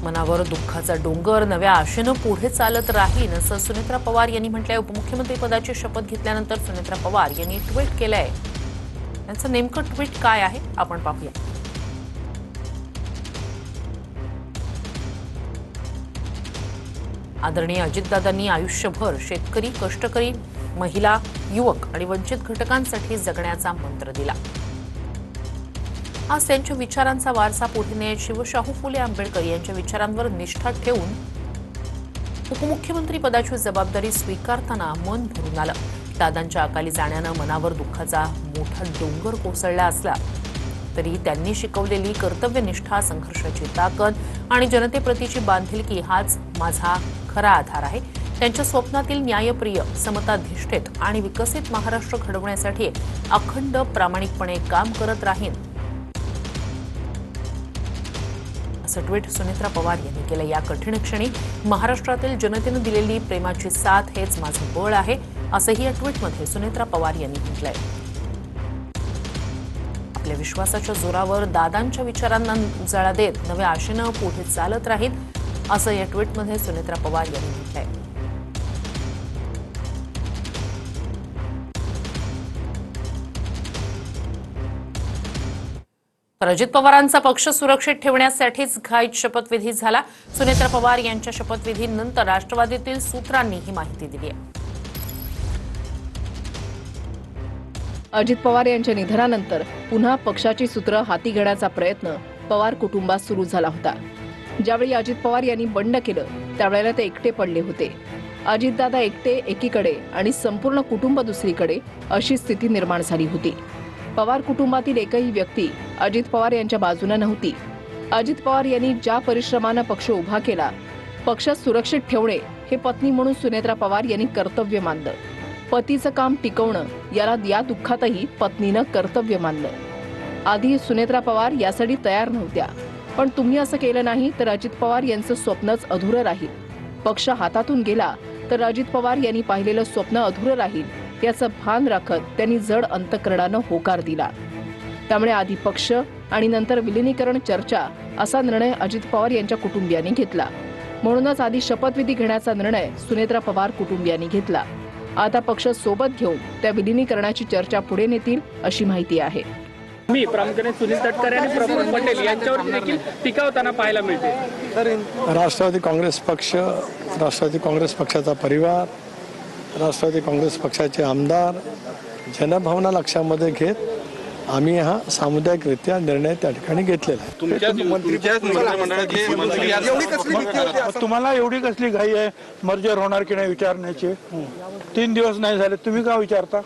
मनावर दुःखाचा डोंगर नव्या आशेनं पुढे चालत राहील असं सुनेत्रा पवार यांनी म्हटलंय। उपमुख्यमंत्री पदाची शपथ घेतल्यानंतर सुनेत्रा पवार यांनी ट्विट केलंय। त्यांचं नेमकं ट्विट काय आहे आपण पाहूया। आदरणीय अजितदादांनी आयुष्यभर शेतकरी, कष्टकरी, महिला, युवक आणि वंचित घटकांसाठी जगण्याचा मंत्र दिला। आज त्यांच्या विचारांचा वारसा पुढे नेत शिवशाहू फुले आंबेडकर यांच्या विचारांवर निष्ठा ठेवून उपमुख्यमंत्री पदाची जबाबदारी स्वीकारताना मन भरून आलं। दादांच्या अकाली जाण्यानं मनावर दुःखाचा मोठा डोंगर कोसळला असला तरी त्यांनी शिकवलेली कर्तव्यनिष्ठा, संघर्षाची ताकद आणि जनतेप्रतीची बांधिलकी हाच माझा खरा आधार आहे। त्यांच्या स्वप्नातील न्यायप्रिय, समताधिष्ठित आणि विकसित महाराष्ट्र घडवण्यासाठी अखंड प्रामाणिकपणे काम करत राहीन असं ट्विट सुनेत्रा पवार यांनी केलं। या कठीण क्षणी महाराष्ट्रातील जनतेनं दिलेली प्रेमाची साथ हेच माझं बळ आहे असंही या ट्विटमध्ये सुनेत्रा पवार यांनी म्हटलंय। आपल्या विश्वासाच्या जोरावर दादांच्या विचारांना उजाळा देत नव्या आशेनं पुढे चालत राहील असं या ट्विटमध्ये सुनेत्रा पवार यांनी म्हटलंय। तर अजित पवारांचा पक्ष सुरक्षित ठेवण्यासाठीच घाईत शपथविधी झाला। सुनेत्रा पवार यांच्या शपथविधीनंतर राष्ट्रवादीतील सूत्रांनी ही माहिती दिली आहे। अजित पवार यांच्या निधनानंतर पुन्हा पक्षाची सूत्र हाती घेण्याचा प्रयत्न पवार कुटुंबात सुरू झाला होता। ज्यावेळी अजित पवार यांनी बंड केलं त्यावेळेला ते एकटे पडले होते। अजितदादा एकटे एकीकडे आणि संपूर्ण कुटुंब दुसरीकडे अशी स्थिती निर्माण झाली होती। पवार कुटुंबातील एकही व्यक्ती अजित पवार यांच्या बाजूने नव्हती। अजित पवार यांनी ज्या परिश्रमानं पक्ष उभा केला, पक्ष सुरक्षित ठेवणे हे पत्नी म्हणून सुनेत्रा पवार यांनी कर्तव्य मानलं। पतीचं काम टिकवणं याला या दुःखातही पत्नीनं कर्तव्य मानलं। आधी सुनेत्रा पवार यासाठी तयार नव्हत्या, पण तुम्ही असं केलं नाही तर अजित पवार यांचं स्वप्नच अधुरं राहील। पक्ष हातातून गेला तर अजित पवार यांनी पाहिलेलं स्वप्न अधुरं राहील याचं भान राखत त्यांनी जड अंतःकरणानं होकार दिला। त्यामुळे आधी पक्ष आणि नंतर विलिनीकरण चर्चा असा निर्णय अजित पवार यांच्या कुटुंबियांनी घेतला। म्हणूनच आधी शपथविधी घेण्याचा निर्णय सुनेत्रा पवार कुटुंबियांनी घेतला। आता पक्ष सोबत घेऊन त्या विलिनीकरणाची चर्चा पुढे नेतील अशी माहिती आहे। मी प्रामुख्याने सुनील तटकरे आणि प्रफुल्ल पटेल यांच्यावर देखील टीका होताना पाहायला मिळते। राष्ट्रवादी काँग्रेस पक्ष, राष्ट्रवादी काँग्रेस पक्षाचा परिवार, राष्ट्रवादी काँग्रेस पक्षाचे आमदार जनभावना लक्षामध्ये घेत आम्ही हा सामुदायिकरित्या निर्णय त्या ठिकाणी घेतलेला आहे। तुम्हाला एवढी कसली घाई आहे मर्जर होणार की नाही विचारण्याची? 3 दिवस नाही झाले, तुम्ही का विचारता?